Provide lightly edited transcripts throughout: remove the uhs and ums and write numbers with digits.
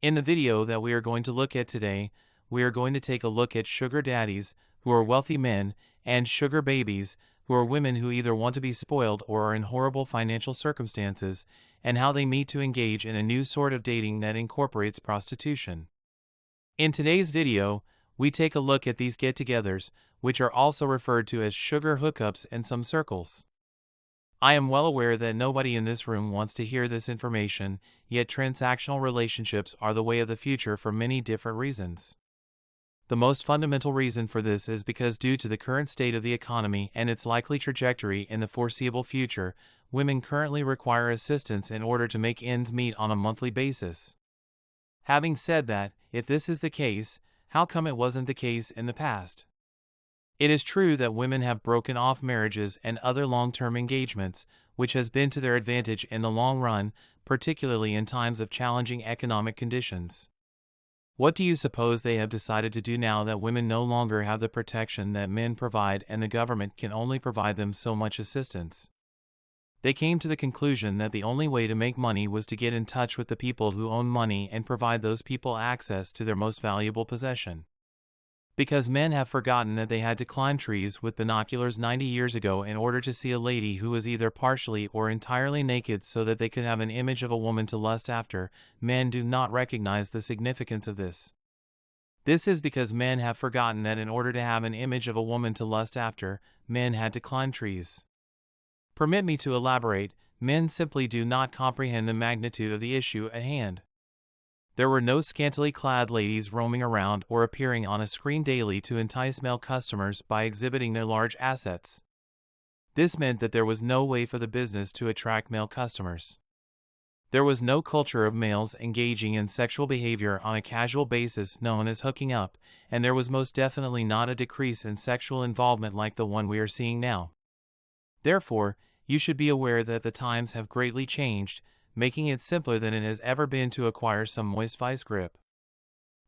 In the video that we are going to look at today, we are going to take a look at sugar daddies, who are wealthy men, and sugar babies, who are women who either want to be spoiled or are in horrible financial circumstances, and how they meet to engage in a new sort of dating that incorporates prostitution. In today's video, we take a look at these get-togethers, which are also referred to as sugar hookups in some circles. I am well aware that nobody in this room wants to hear this information, yet transactional relationships are the way of the future for many different reasons. The most fundamental reason for this is because due to the current state of the economy and its likely trajectory in the foreseeable future, women currently require assistance in order to make ends meet on a monthly basis. Having said that, if this is the case, how come it wasn't the case in the past? It is true that women have broken off marriages and other long-term engagements, which has been to their advantage in the long run, particularly in times of challenging economic conditions. What do you suppose they have decided to do now that women no longer have the protection that men provide and the government can only provide them so much assistance? They came to the conclusion that the only way to make money was to get in touch with the people who own money and provide those people access to their most valuable possession. Because men have forgotten that they had to climb trees with binoculars 90 years ago in order to see a lady who was either partially or entirely naked so that they could have an image of a woman to lust after, men do not recognize the significance of this. This is because men have forgotten that in order to have an image of a woman to lust after, men had to climb trees. Permit me to elaborate, men simply do not comprehend the magnitude of the issue at hand. There were no scantily clad ladies roaming around or appearing on a screen daily to entice male customers by exhibiting their large assets. This meant that there was no way for the business to attract male customers. There was no culture of males engaging in sexual behavior on a casual basis known as hooking up, and there was most definitely not a decrease in sexual involvement like the one we are seeing now. Therefore, you should be aware that the times have greatly changed, making it simpler than it has ever been to acquire some moist vice grip.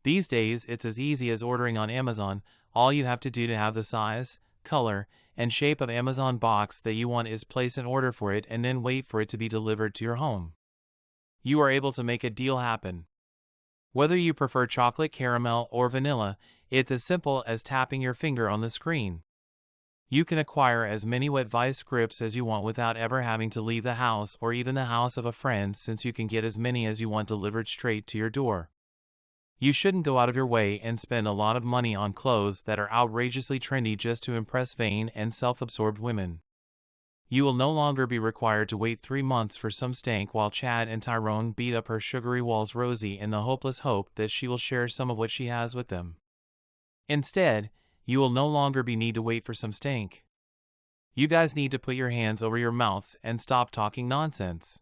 These days, it's as easy as ordering on Amazon. All you have to do to have the size, color, and shape of Amazon box that you want is place an order for it and then wait for it to be delivered to your home. You are able to make a deal happen. Whether you prefer chocolate, caramel, or vanilla, it's as simple as tapping your finger on the screen. You can acquire as many wet vice grips as you want without ever having to leave the house or even the house of a friend, since you can get as many as you want delivered straight to your door. You shouldn't go out of your way and spend a lot of money on clothes that are outrageously trendy just to impress vain and self-absorbed women. You will no longer be required to wait 3 months for some stank while Chad and Tyrone beat up her sugary walls rosy in the hopeless hope that she will share some of what she has with them. Instead, you will no longer need to wait for some stank. You guys need to put your hands over your mouths and stop talking nonsense.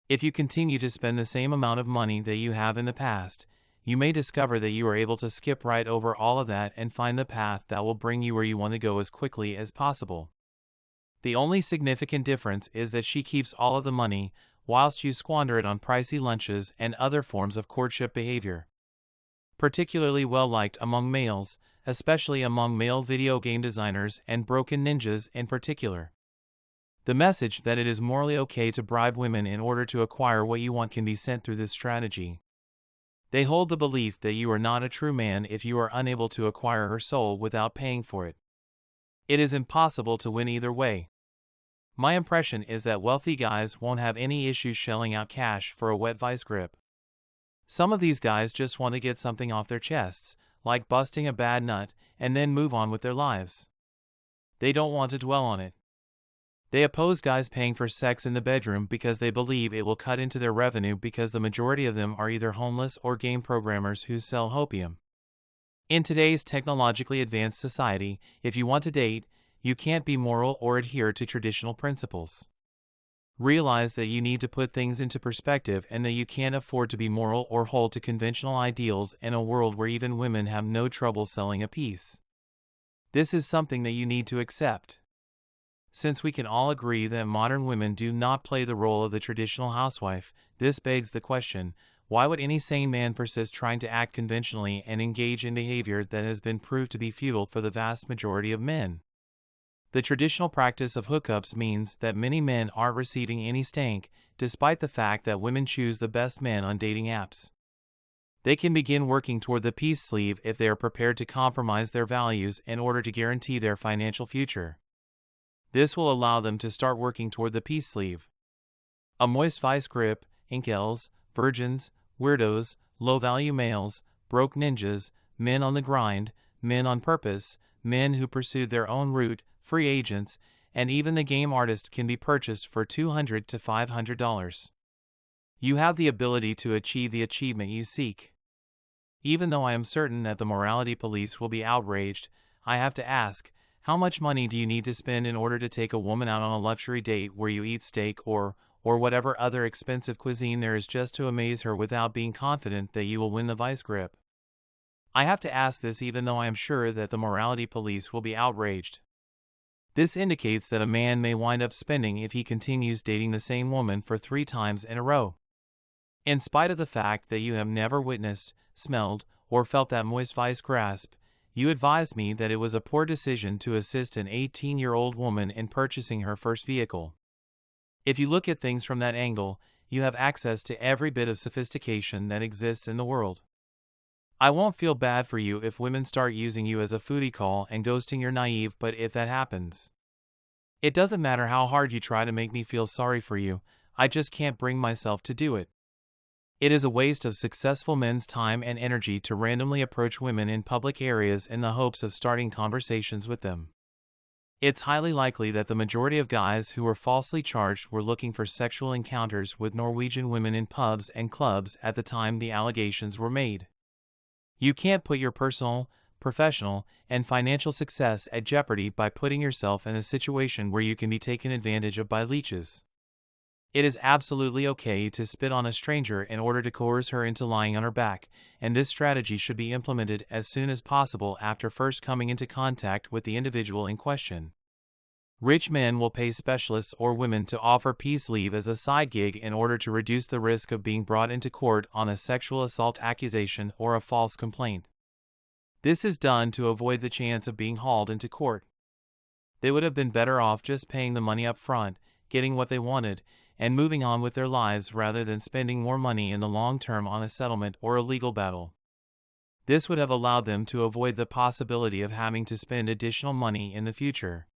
If you continue to spend the same amount of money that you have in the past, you may discover that you are able to skip right over all of that and find the path that will bring you where you want to go as quickly as possible. The only significant difference is that she keeps all of the money, whilst you squander it on pricey lunches and other forms of courtship behavior. Particularly well liked among males, especially among male video game designers and broken ninjas in particular. The message that it is morally okay to bribe women in order to acquire what you want can be sent through this strategy. They hold the belief that you are not a true man if you are unable to acquire her soul without paying for it. It is impossible to win either way. My impression is that wealthy guys won't have any issues shelling out cash for a wet vice grip. Some of these guys just want to get something off their chests, like busting a bad nut, and then move on with their lives. They don't want to dwell on it. They oppose guys paying for sex in the bedroom because they believe it will cut into their revenue, because the majority of them are either homeless or game programmers who sell opium. In today's technologically advanced society, if you want to date, you can't be moral or adhere to traditional principles. Realize that you need to put things into perspective and that you can't afford to be moral or hold to conventional ideals in a world where even women have no trouble selling a piece. This is something that you need to accept. Since we can all agree that modern women do not play the role of the traditional housewife, this begs the question, why would any sane man persist trying to act conventionally and engage in behavior that has been proved to be futile for the vast majority of men? The traditional practice of hookups means that many men aren't receiving any stank, despite the fact that women choose the best men on dating apps. They can begin working toward the peace sleeve if they are prepared to compromise their values in order to guarantee their financial future. This will allow them to start working toward the peace sleeve. A moist vice grip, incels, virgins, weirdos, low-value males, broke ninjas, men on the grind, men on purpose, men who pursued their own route, free agents, and even the game artist can be purchased for $200 to $500. You have the ability to achieve the achievement you seek. Even though I am certain that the morality police will be outraged, I have to ask, how much money do you need to spend in order to take a woman out on a luxury date where you eat steak or whatever other expensive cuisine there is just to amaze her without being confident that you will win the vice grip? I have to ask this even though I am sure that the morality police will be outraged. This indicates that a man may wind up spending if he continues dating the same woman for 3 times in a row. In spite of the fact that you have never witnessed, smelled, or felt that moist vice grasp, you advised me that it was a poor decision to assist an 18-year-old woman in purchasing her first vehicle. If you look at things from that angle, you have access to every bit of sophistication that exists in the world. I won't feel bad for you if women start using you as a foodie call and ghosting your naive, but if that happens, it doesn't matter how hard you try to make me feel sorry for you, I just can't bring myself to do it. It is a waste of successful men's time and energy to randomly approach women in public areas in the hopes of starting conversations with them. It's highly likely that the majority of guys who were falsely charged were looking for sexual encounters with Norwegian women in pubs and clubs at the time the allegations were made. You can't put your personal, professional, and financial success at jeopardy by putting yourself in a situation where you can be taken advantage of by leeches. It is absolutely okay to spit on a stranger in order to coerce her into lying on her back, and this strategy should be implemented as soon as possible after first coming into contact with the individual in question. Rich men will pay specialists or women to offer peace leave as a side gig in order to reduce the risk of being brought into court on a sexual assault accusation or a false complaint. This is done to avoid the chance of being hauled into court. They would have been better off just paying the money up front, getting what they wanted, and moving on with their lives rather than spending more money in the long term on a settlement or a legal battle. This would have allowed them to avoid the possibility of having to spend additional money in the future.